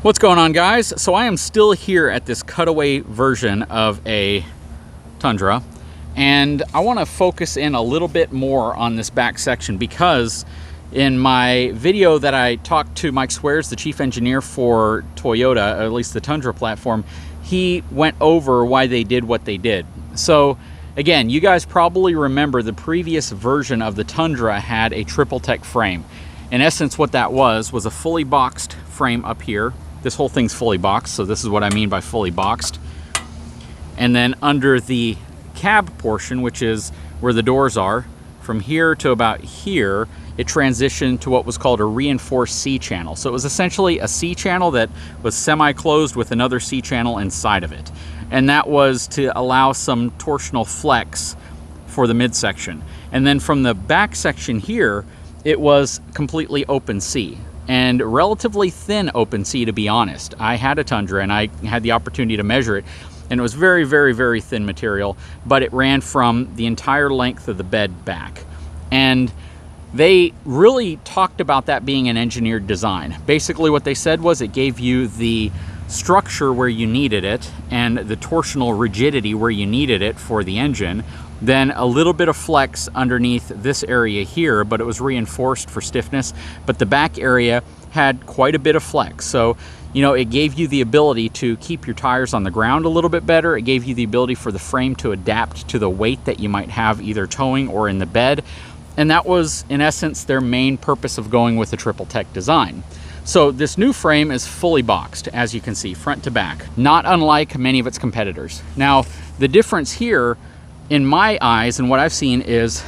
What's going on, guys? So I am still here at this cutaway version of a Tundra, and I want to focus in a little bit more on this back section because in my video that I talked to Mike Swears, the chief engineer for Toyota, or at least the Tundra platform, he went over why they did what they did. So again, you guys probably remember the previous version of the Tundra had a triple tech frame. In essence, what that was a fully boxed frame up here. This whole thing's fully boxed, so this is what I mean by fully boxed. And then under the cab portion, which is where the doors are, from here to about here, it transitioned to what was called a reinforced C channel. So it was essentially a C channel that was semi-closed with another C channel inside of it. And that was to allow some torsional flex for the midsection. And then from the back section here, it was completely open C. And relatively thin open C, to be honest. I had a Tundra and I had the opportunity to measure it, and it was very, very, very thin material, but it ran from the entire length of the bed back. And they really talked about that being an engineered design. Basically what they said was it gave you the structure where you needed it and the torsional rigidity where you needed it for the engine, then a little bit of flex underneath this area here, but it was reinforced for stiffness. But the back area had quite a bit of flex. So, you know, it gave you the ability to keep your tires on the ground a little bit better. It gave you the ability for the frame to adapt to the weight that you might have either towing or in the bed. And that was, in essence, their main purpose of going with the triple tech design. So this new frame is fully boxed, as you can see, front to back, not unlike many of its competitors. Now, the difference here, in my eyes and what I've seen, is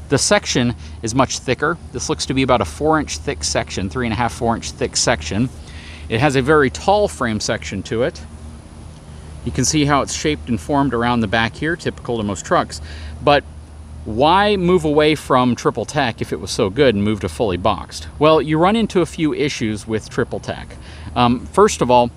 the section is much thicker. This looks to be about a 4-inch thick section, 3.5, 4-inch thick section. It has a very tall frame section to it. You can see how it's shaped and formed around the back here, typical to most trucks. But why move away from triple tech if it was so good and move to fully boxed? Well, you run into a few issues with triple tech. First of all,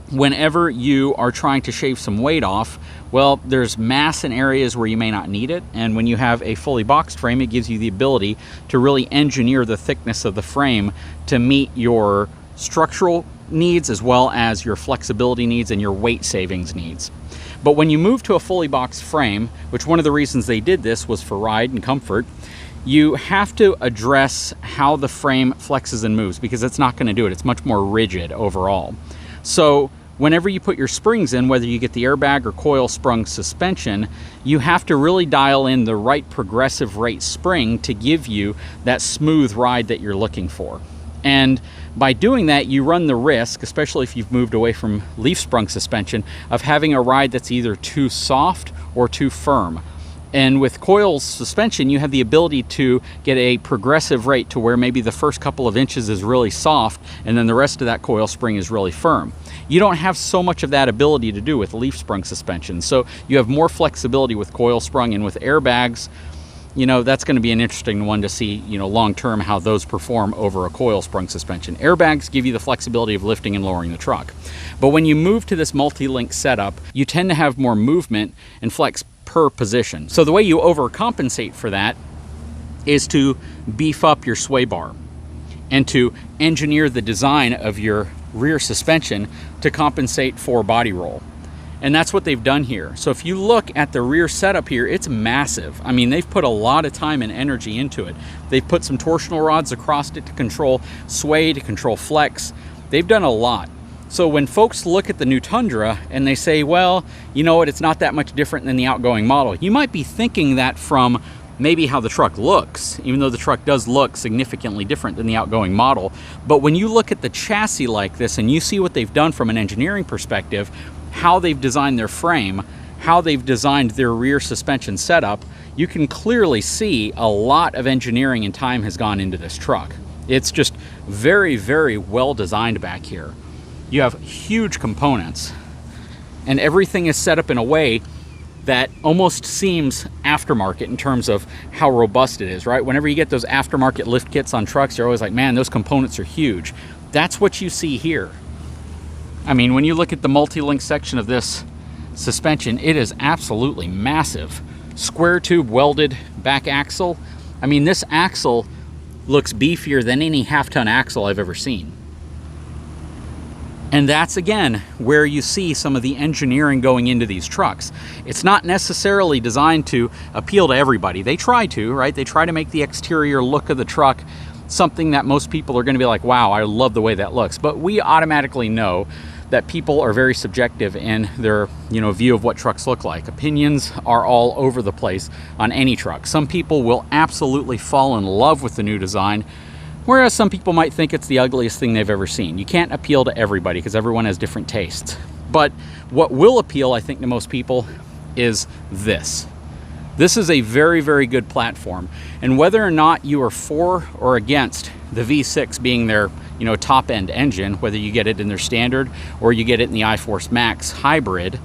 whenever you are trying to shave some weight off, well, there's mass in areas where you may not need it, and when you have a fully boxed frame, it gives you the ability to really engineer the thickness of the frame to meet your structural needs as well as your flexibility needs and your weight savings needs. But when you move to a fully boxed frame, which one of the reasons they did this was for ride and comfort, you have to address how the frame flexes and moves, because it's not going to do it. It's much more rigid overall. So whenever you put your springs in, whether you get the airbag or coil sprung suspension, you have to really dial in the right progressive rate spring to give you that smooth ride that you're looking for. And by doing that, you run the risk, especially if you've moved away from leaf sprung suspension, of having a ride that's either too soft or too firm. And with coil suspension, you have the ability to get a progressive rate to where maybe the first couple of inches is really soft and then the rest of that coil spring is really firm. You don't have so much of that ability to do with leaf sprung suspension. So you have more flexibility with coil sprung, and with airbags, you know, that's going to be an interesting one to see, you know, long term how those perform over a coil sprung suspension. Airbags give you the flexibility of lifting and lowering the truck. But when you move to this multi-link setup, you tend to have more movement and flex per position. So the way you overcompensate for that is to beef up your sway bar and to engineer the design of your rear suspension to compensate for body roll. And that's what they've done here. So if you look at the rear setup here, it's massive. I mean, they've put a lot of time and energy into it. They've put some torsional rods across it to control sway, to control flex. They've done a lot. So when folks look at the new Tundra and they say, well, you know what, it's not that much different than the outgoing model, you might be thinking that from maybe how the truck looks, even though the truck does look significantly different than the outgoing model. But when you look at the chassis like this and you see what they've done from an engineering perspective, how they've designed their frame, how they've designed their rear suspension setup, you can clearly see a lot of engineering and time has gone into this truck. It's just very, very well designed back here. You have huge components, and everything is set up in a way that almost seems aftermarket in terms of how robust it is, right? Whenever you get those aftermarket lift kits on trucks, you're always like, man, those components are huge. That's what you see here. I mean, when you look at the multi-link section of this suspension, it is absolutely massive. Square tube welded back axle. I mean, this axle looks beefier than any half-ton axle I've ever seen. And that's, again, where you see some of the engineering going into these trucks. It's not necessarily designed to appeal to everybody. They try to, right? They try to make the exterior look of the truck something that most people are going to be like, wow, I love the way that looks. But we automatically know that people are very subjective in their, view of what trucks look like. Opinions are all over the place on any truck. Some people will absolutely fall in love with the new design, whereas some people might think it's the ugliest thing they've ever seen. You can't appeal to everybody because everyone has different tastes. But what will appeal, I think, to most people is this. This is a very, very good platform. And whether or not you are for or against the V6 being their, top end engine, whether you get it in their standard or you get it in the iForce Max hybrid,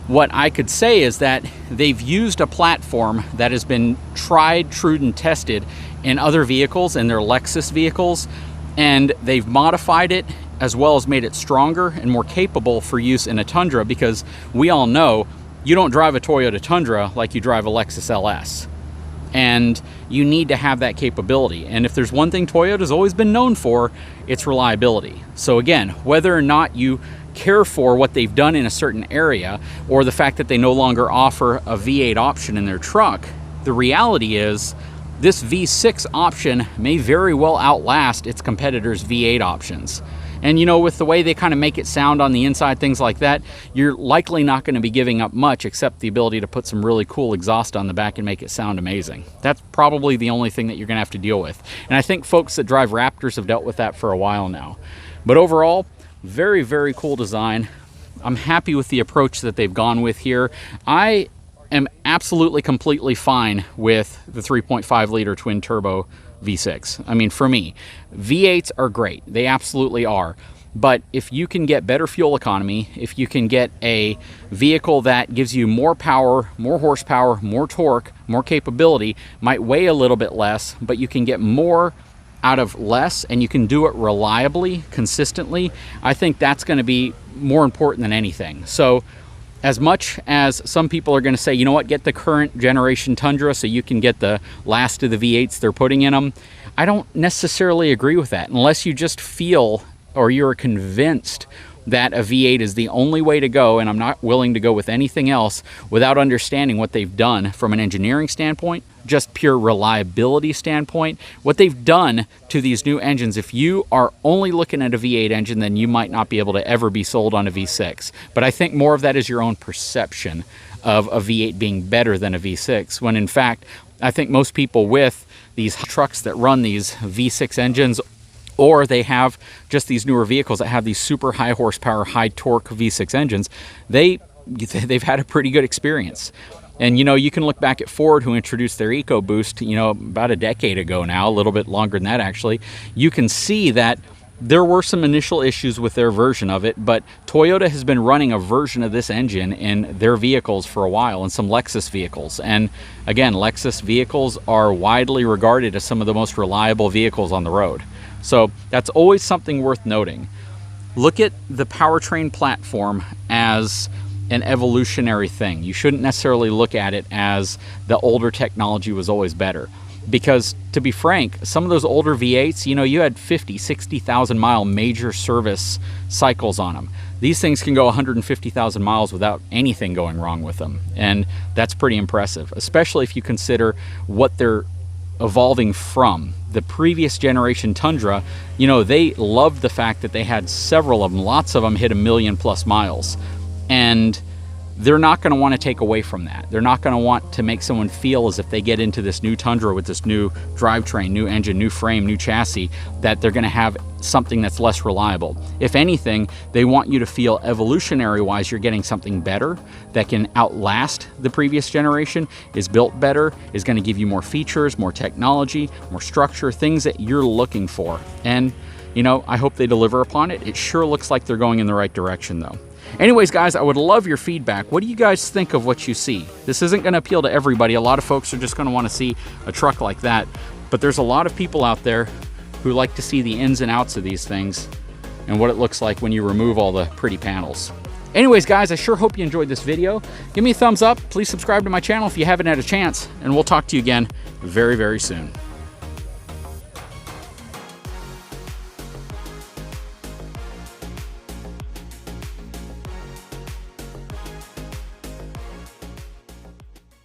what I could say is that they've used a platform that has been tried, true, and tested in other vehicles, in their Lexus vehicles, and they've modified it as well as made it stronger and more capable for use in a Tundra, because we all know you don't drive a Toyota Tundra like you drive a Lexus LS. And you need to have that capability. And if there's one thing Toyota's always been known for, it's reliability. So again, whether or not you care for what they've done in a certain area, or the fact that they no longer offer a V8 option in their truck, the reality is this V6 option may very well outlast its competitors' V8 options. And with the way they kind of make it sound on the inside, things like that, you're likely not going to be giving up much except the ability to put some really cool exhaust on the back and make it sound amazing. That's probably the only thing that you're going to have to deal with. And I think folks that drive Raptors have dealt with that for a while now. But overall, very, very cool design. I'm happy with the approach that they've gone with here. I am absolutely completely fine with the 3.5 liter twin turbo V6. I mean, for me, V8s are great. They absolutely are. But if you can get better fuel economy, if you can get a vehicle that gives you more power, more horsepower, more torque, more capability, might weigh a little bit less, but you can get more out of less and you can do it reliably, consistently, I think that's going to be more important than anything. So as much as some people are going to say, you know what, get the current generation Tundra so you can get the last of the V8s they're putting in them, I don't necessarily agree with that, unless you just feel or you're convinced that a V8 is the only way to go, and I'm not willing to go with anything else without understanding what they've done from an engineering standpoint, just pure reliability standpoint, what they've done to these new engines. If you are only looking at a V8 engine, then you might not be able to ever be sold on a V6. But I think more of that is your own perception of a V8 being better than a V6, when in fact, I think most people with these trucks that run these V6 engines, or they have just these newer vehicles that have these super high horsepower, high torque V6 engines, they've had a pretty good experience. And you can look back at Ford, who introduced their EcoBoost, about a decade ago now, a little bit longer than that actually. You can see that there were some initial issues with their version of it, but Toyota has been running a version of this engine in their vehicles for a while, and some Lexus vehicles. And again, Lexus vehicles are widely regarded as some of the most reliable vehicles on the road. So that's always something worth noting. Look at the powertrain platform as an evolutionary thing. You shouldn't necessarily look at it as the older technology was always better. Because to be frank, some of those older V8s, you had 50, 60,000 mile major service cycles on them. These things can go 150,000 miles without anything going wrong with them. And that's pretty impressive, especially if you consider what they're evolving from. The previous generation Tundra, they loved the fact that they had several of them, lots of them hit 1 million plus miles. And they're not going to want to take away from that. They're not going to want to make someone feel as if they get into this new Tundra with this new drivetrain, new engine, new frame, new chassis, that they're going to have something that's less reliable. If anything, they want you to feel evolutionary-wise you're getting something better that can outlast the previous generation, is built better, is going to give you more features, more technology, more structure, things that you're looking for. And, I hope they deliver upon it. It sure looks like they're going in the right direction, though. Anyways, guys, I would love your feedback. What do you guys think of what you see? This isn't going to appeal to everybody. A lot of folks are just going to want to see a truck like that. But there's a lot of people out there who like to see the ins and outs of these things and what it looks like when you remove all the pretty panels. Anyways, guys, I sure hope you enjoyed this video. Give me a thumbs up. Please subscribe to my channel if you haven't had a chance. And we'll talk to you again very, very soon.